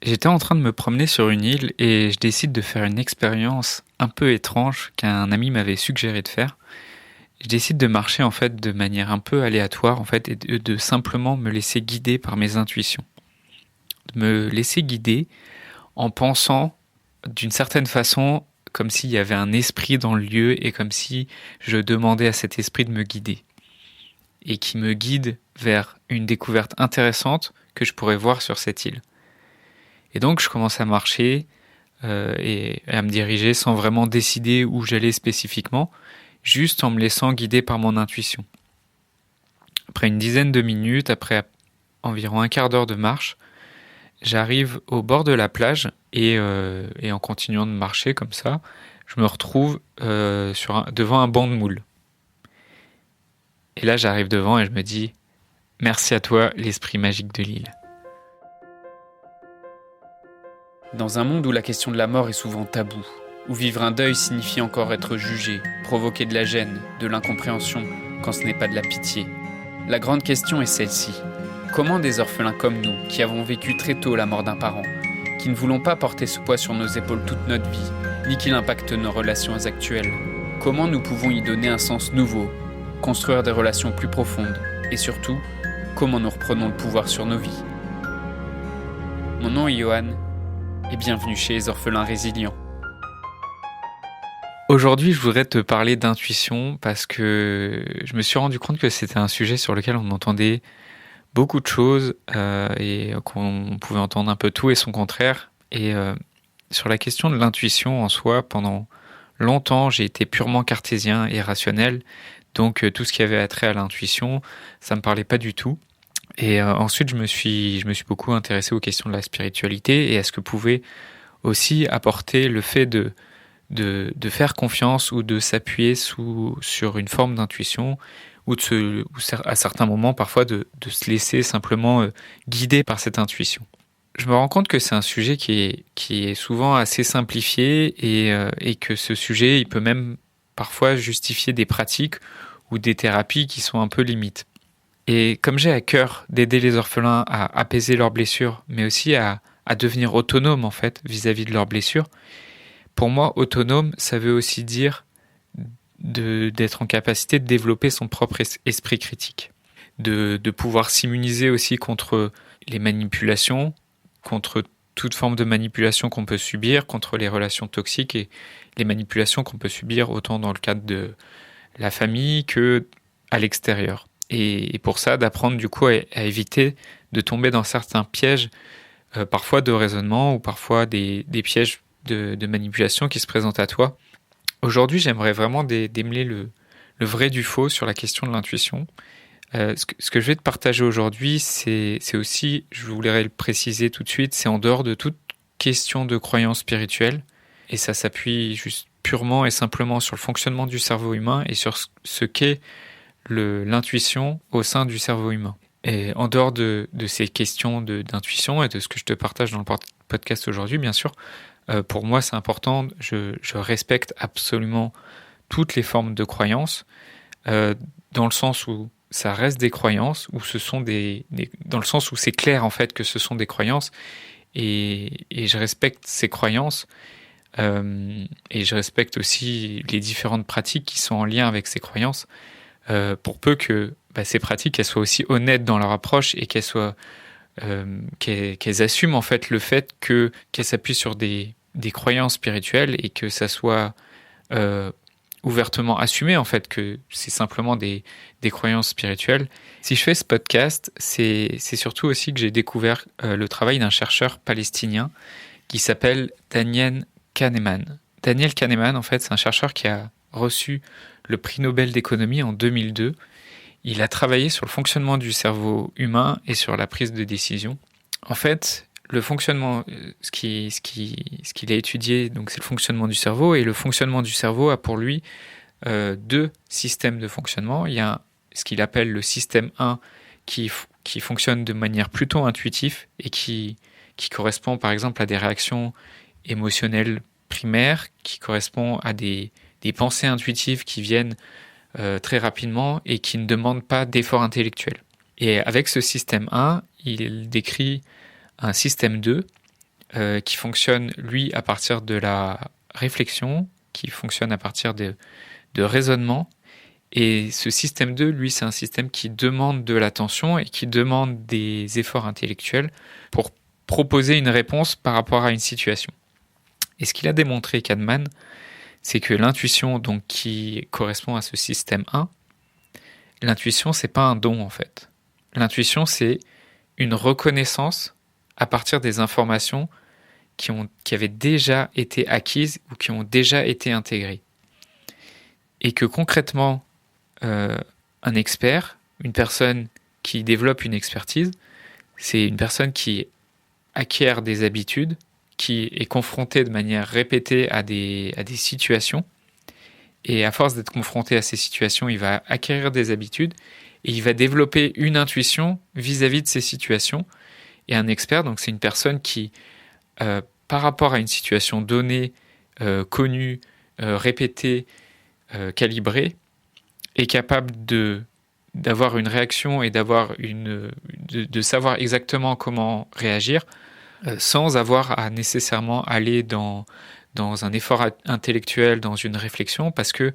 J'étais en train de me promener sur une île et je décide de faire une expérience un peu étrange qu'un ami m'avait suggéré de faire. Je décide de marcher en fait de manière un peu aléatoire en fait et de simplement me laisser guider par mes intuitions. De me laisser guider en pensant d'une certaine façon comme s'il y avait un esprit dans le lieu et comme si je demandais à cet esprit de me guider et qui me guide vers une découverte intéressante que je pourrais voir sur cette île. Et donc je commence à marcher et à me diriger sans vraiment décider où j'allais spécifiquement, juste en me laissant guider par mon intuition. Après une dizaine de minutes, après environ un quart d'heure de marche, j'arrive au bord de la plage et en continuant de marcher comme ça, je me retrouve devant un banc de moules. Et là j'arrive devant et je me dis « Merci à toi, l'esprit magique de l'île ». Dans un monde où la question de la mort est souvent taboue, où vivre un deuil signifie encore être jugé, provoquer de la gêne, de l'incompréhension, quand ce n'est pas de la pitié, la grande question est celle-ci. Comment des orphelins comme nous, qui avons vécu très tôt la mort d'un parent, qui ne voulons pas porter ce poids sur nos épaules toute notre vie, ni qu'il impacte nos relations actuelles, comment nous pouvons y donner un sens nouveau, construire des relations plus profondes, et surtout, comment nous reprenons le pouvoir sur nos vies. Mon nom est Johan, et bienvenue chez les orphelins résilients. Aujourd'hui, je voudrais te parler d'intuition parce que je me suis rendu compte que c'était un sujet sur lequel on entendait beaucoup de choses et qu'on pouvait entendre un peu tout et son contraire. Et sur la question de l'intuition en soi, pendant longtemps, j'ai été purement cartésien et rationnel. Donc tout ce qui avait attrait à l'intuition, ça me parlait pas du tout. Et ensuite, je me suis beaucoup intéressé aux questions de la spiritualité et à ce que pouvait aussi apporter le fait de faire confiance ou de s'appuyer sur une forme d'intuition ou à certains moments parfois de se laisser simplement guider par cette intuition. Je me rends compte que c'est un sujet qui est souvent assez simplifié et que ce sujet, il peut même parfois justifier des pratiques ou des thérapies qui sont un peu limites. Et comme j'ai à cœur d'aider les orphelins à apaiser leurs blessures, mais aussi à devenir autonomes en fait vis-à-vis de leurs blessures, pour moi, autonome, ça veut aussi dire d'être en capacité de développer son propre esprit critique, de pouvoir s'immuniser aussi contre les manipulations, contre toute forme de manipulation qu'on peut subir, contre les relations toxiques et les manipulations qu'on peut subir autant dans le cadre de la famille que à l'extérieur. Et pour ça, d'apprendre du coup à éviter de tomber dans certains pièges, parfois de raisonnement ou parfois des pièges de manipulation qui se présentent à toi. Aujourd'hui, j'aimerais vraiment démêler le vrai du faux sur la question de l'intuition. Ce que je vais te partager aujourd'hui, c'est aussi, je voulais le préciser tout de suite, c'est en dehors de toute question de croyance spirituelle. Et ça s'appuie juste purement et simplement sur le fonctionnement du cerveau humain et sur ce qu'est l'intuition au sein du cerveau humain. Et en dehors de ces questions d'intuition et de ce que je te partage dans le podcast aujourd'hui, bien sûr, pour moi c'est important, je respecte absolument toutes les formes de croyances, dans le sens où ça reste des croyances, où ce sont dans le sens où c'est clair en fait que ce sont des croyances, et je respecte ces croyances, et je respecte aussi les différentes pratiques qui sont en lien avec ces croyances, pour peu que ces pratiques elles soient aussi honnêtes dans leur approche et qu'elles assument en fait le fait qu'elles s'appuient sur des croyances spirituelles et que ça soit ouvertement assumé en fait que c'est simplement des croyances spirituelles. Si je fais ce podcast, c'est surtout aussi que j'ai découvert le travail d'un chercheur palestinien qui s'appelle Daniel Kahneman. Daniel Kahneman, en fait, c'est un chercheur qui a reçu le prix Nobel d'économie en 2002. Il a travaillé sur le fonctionnement du cerveau humain et sur la prise de décision. En fait, le fonctionnement, ce qu'il a étudié, donc c'est le fonctionnement du cerveau, et le fonctionnement du cerveau a pour lui deux systèmes de fonctionnement. Il y a ce qu'il appelle le système 1 qui fonctionne de manière plutôt intuitive et qui correspond par exemple à des réactions émotionnelles primaires, qui correspond à des pensées intuitives qui viennent très rapidement et qui ne demandent pas d'effort intellectuel. Et avec ce système 1, il décrit un système 2 qui fonctionne, lui, à partir de la réflexion, qui fonctionne à partir de raisonnement. Et ce système 2, lui, c'est un système qui demande de l'attention et qui demande des efforts intellectuels pour proposer une réponse par rapport à une situation. Et ce qu'il a démontré, Kahneman, c'est que l'intuition, donc, qui correspond à ce système 1, l'intuition, c'est pas un don, en fait. L'intuition, c'est une reconnaissance à partir des informations qui avaient déjà été acquises ou qui ont déjà été intégrées. Et que concrètement, un expert, une personne qui développe une expertise, c'est une personne qui acquiert des habitudes, qui est confrontée de manière répétée à des situations. Et à force d'être confronté à ces situations, il va acquérir des habitudes et il va développer une intuition vis-à-vis de ces situations. Et un expert, donc c'est une personne qui, par rapport à une situation donnée, connue, répétée, calibrée, est capable d'avoir une réaction et de savoir exactement comment réagir sans avoir à nécessairement aller dans un effort intellectuel, dans une réflexion, parce que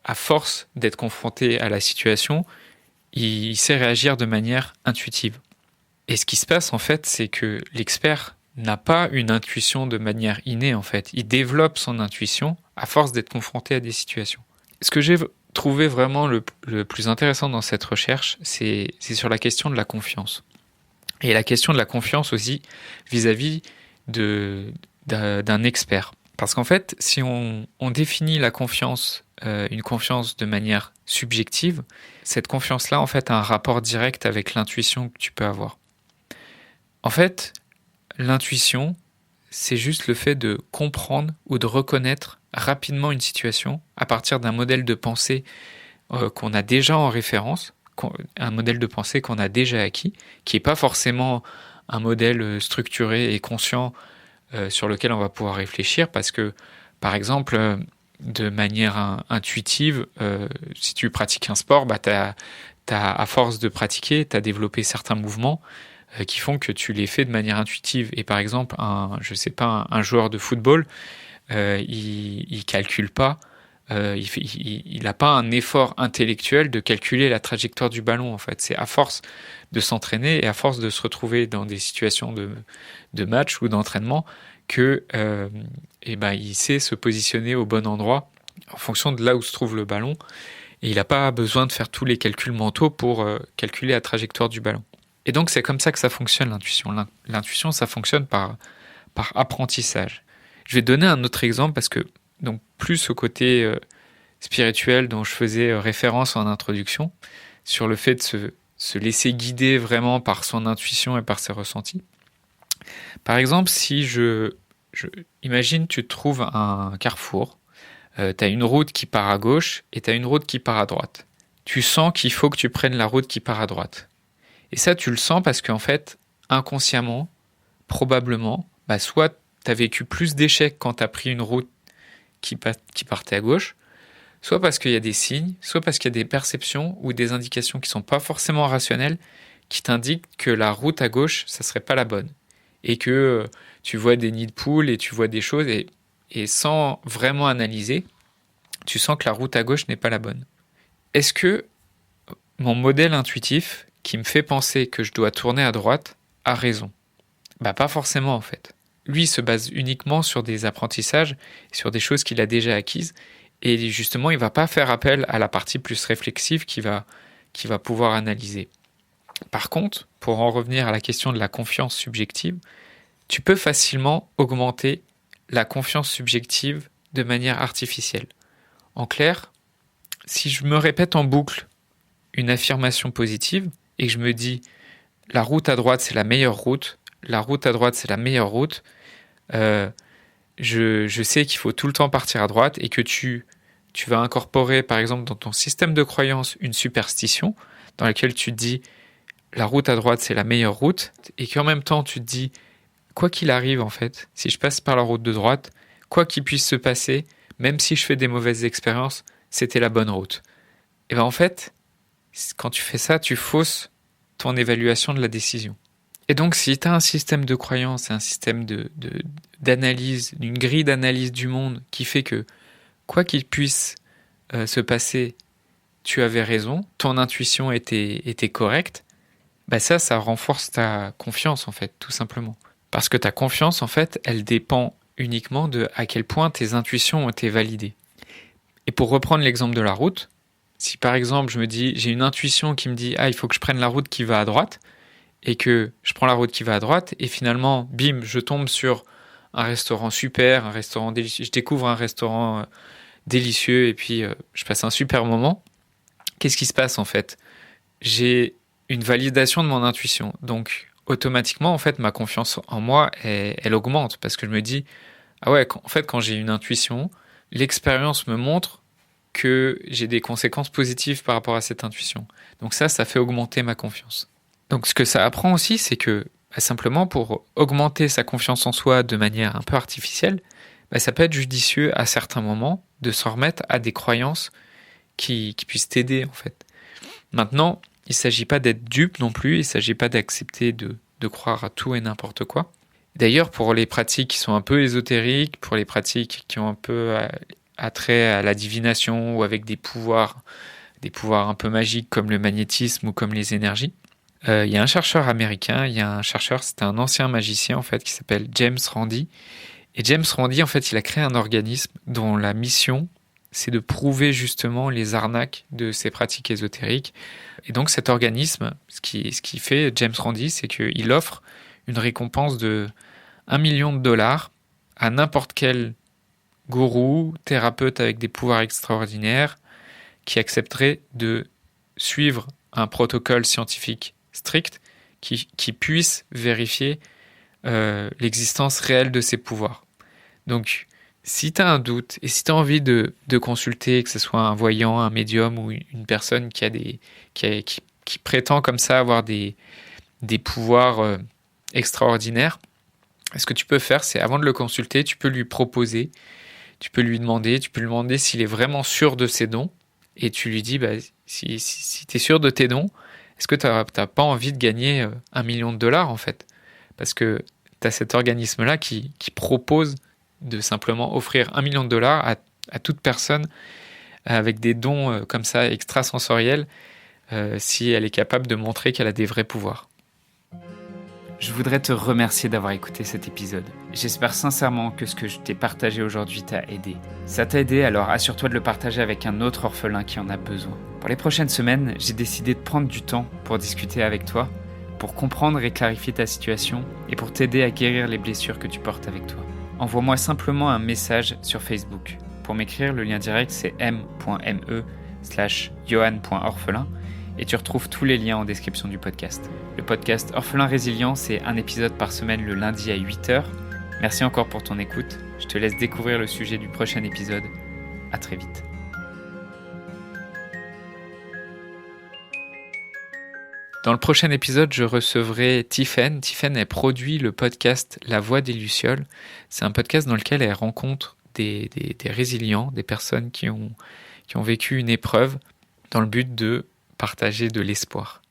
à force d'être confronté à la situation, il sait réagir de manière intuitive. Et ce qui se passe en fait, c'est que l'expert n'a pas une intuition de manière innée en fait. Il développe son intuition à force d'être confronté à des situations. Ce que j'ai trouvé vraiment le plus intéressant dans cette recherche, c'est sur la question de la confiance. Et la question de la confiance aussi vis-à-vis d'un expert. Parce qu'en fait, si on définit la confiance, une confiance de manière subjective, cette confiance-là, en fait, a un rapport direct avec l'intuition que tu peux avoir. En fait, l'intuition, c'est juste le fait de comprendre ou de reconnaître rapidement une situation à partir d'un modèle de pensée qu'on a déjà en référence, un modèle de pensée qu'on a déjà acquis, qui n'est pas forcément un modèle structuré et conscient sur lequel on va pouvoir réfléchir, parce que, par exemple, de manière intuitive, si tu pratiques un sport, à force de pratiquer, tu as développé certains mouvements qui font que tu les fais de manière intuitive. Et par exemple, un joueur de football, il calcule pas, il n'a pas un effort intellectuel de calculer la trajectoire du ballon. En fait, c'est à force de s'entraîner et à force de se retrouver dans des situations de match ou d'entraînement que il sait se positionner au bon endroit en fonction de là où se trouve le ballon. Et il n'a pas besoin de faire tous les calculs mentaux pour calculer la trajectoire du ballon. Et donc, c'est comme ça que ça fonctionne, l'intuition. L'intuition, ça fonctionne par apprentissage. Je vais donner un autre exemple parce que, donc, plus au côté spirituel dont je faisais référence en introduction, sur le fait de se laisser guider vraiment par son intuition et par ses ressentis. Par exemple, si imagine, tu te trouves un carrefour, tu as une route qui part à gauche et tu as une route qui part à droite. Tu sens qu'il faut que tu prennes la route qui part à droite. Et ça, tu le sens parce qu'en fait, inconsciemment, probablement, soit tu as vécu plus d'échecs quand tu as pris une route qui partait à gauche, soit parce qu'il y a des signes, soit parce qu'il y a des perceptions ou des indications qui ne sont pas forcément rationnelles qui t'indiquent que la route à gauche, ça ne serait pas la bonne. Et que tu vois des nids de poules et tu vois des choses et sans vraiment analyser, tu sens que la route à gauche n'est pas la bonne. Est-ce que mon modèle intuitif qui me fait penser que je dois tourner à droite a raison? Pas forcément en fait. Lui se base uniquement sur des apprentissages, sur des choses qu'il a déjà acquises, et justement il ne va pas faire appel à la partie plus réflexive qui va pouvoir analyser. Par contre, pour en revenir à la question de la confiance subjective, tu peux facilement augmenter la confiance subjective de manière artificielle. En clair, si je me répète en boucle une affirmation positive et que je me dis « la route à droite c'est la meilleure route », la route à droite c'est la meilleure route, je sais qu'il faut tout le temps partir à droite et que tu vas incorporer par exemple dans ton système de croyance une superstition dans laquelle tu te dis la route à droite c'est la meilleure route et qu'en même temps tu te dis quoi qu'il arrive en fait, si je passe par la route de droite, quoi qu'il puisse se passer, même si je fais des mauvaises expériences, c'était la bonne route. Et en fait, quand tu fais ça, tu fausses ton évaluation de la décision. Et donc, si tu as un système de croyance, un système d'analyse, une grille d'analyse du monde qui fait que, quoi qu'il puisse se passer, tu avais raison, ton intuition était correcte, bah ça renforce ta confiance, en fait, tout simplement. Parce que ta confiance, en fait, elle dépend uniquement de à quel point tes intuitions ont été validées. Et pour reprendre l'exemple de la route, si par exemple je me dis, j'ai une intuition qui me dit « Ah, il faut que je prenne la route qui va à droite », et que je prends la route qui va à droite, et finalement, bim, je tombe sur un restaurant super, un restaurant délicieux, je découvre un restaurant délicieux, et puis je passe un super moment. Qu'est-ce qui se passe en fait ? J'ai une validation de mon intuition, donc automatiquement, en fait, ma confiance en moi, elle augmente, parce que je me dis, ah ouais, en fait, quand j'ai une intuition, l'expérience me montre que j'ai des conséquences positives par rapport à cette intuition. Donc ça fait augmenter ma confiance. Donc ce que ça apprend aussi, c'est que simplement pour augmenter sa confiance en soi de manière un peu artificielle, ça peut être judicieux à certains moments de s'en remettre à des croyances qui puissent t'aider en fait. Maintenant, il ne s'agit pas d'être dupe non plus, il ne s'agit pas d'accepter de croire à tout et n'importe quoi. D'ailleurs, pour les pratiques qui sont un peu ésotériques, pour les pratiques qui ont un peu attrait à la divination ou avec des pouvoirs un peu magiques comme le magnétisme ou comme les énergies, il y a un chercheur américain, c'était un ancien magicien en fait qui s'appelle James Randi. Et James Randi, en fait, il a créé un organisme dont la mission, c'est de prouver justement les arnaques de ces pratiques ésotériques. Et donc cet organisme, ce qui fait James Randi, c'est qu'il offre une récompense de $1 million à n'importe quel gourou, thérapeute avec des pouvoirs extraordinaires qui accepterait de suivre un protocole scientifique strict qui puisse vérifier l'existence réelle de ces pouvoirs. Donc, si tu as un doute et si tu as envie de consulter, que ce soit un voyant, un médium ou une personne qui prétend comme ça avoir des pouvoirs extraordinaires, ce que tu peux faire, c'est avant de le consulter, tu peux lui proposer, tu peux lui demander s'il est vraiment sûr de ses dons et tu lui dis, si tu es sûr de tes dons, est-ce que tu n'as pas envie de gagner $1 million en fait ? Parce que tu as cet organisme-là qui propose de simplement offrir $1 million à toute personne avec des dons comme ça extrasensoriels si elle est capable de montrer qu'elle a des vrais pouvoirs. Je voudrais te remercier d'avoir écouté cet épisode. J'espère sincèrement que ce que je t'ai partagé aujourd'hui t'a aidé. Ça t'a aidé, alors assure-toi de le partager avec un autre orphelin qui en a besoin. Pour les prochaines semaines, j'ai décidé de prendre du temps pour discuter avec toi, pour comprendre et clarifier ta situation et pour t'aider à guérir les blessures que tu portes avec toi. Envoie-moi simplement un message sur Facebook. Pour m'écrire, le lien direct c'est m.me/johan.orphelin et tu retrouves tous les liens en description du podcast. Le podcast Orphelin Résilient, c'est un épisode par semaine le lundi à 8h. Merci encore pour ton écoute. Je te laisse découvrir le sujet du prochain épisode. À très vite. Dans le prochain épisode, je recevrai Tiffaine. Tiffaine, elle produit le podcast La Voix des Lucioles. C'est un podcast dans lequel elle rencontre des résilients, des personnes qui ont vécu une épreuve dans le but de partager de l'espoir.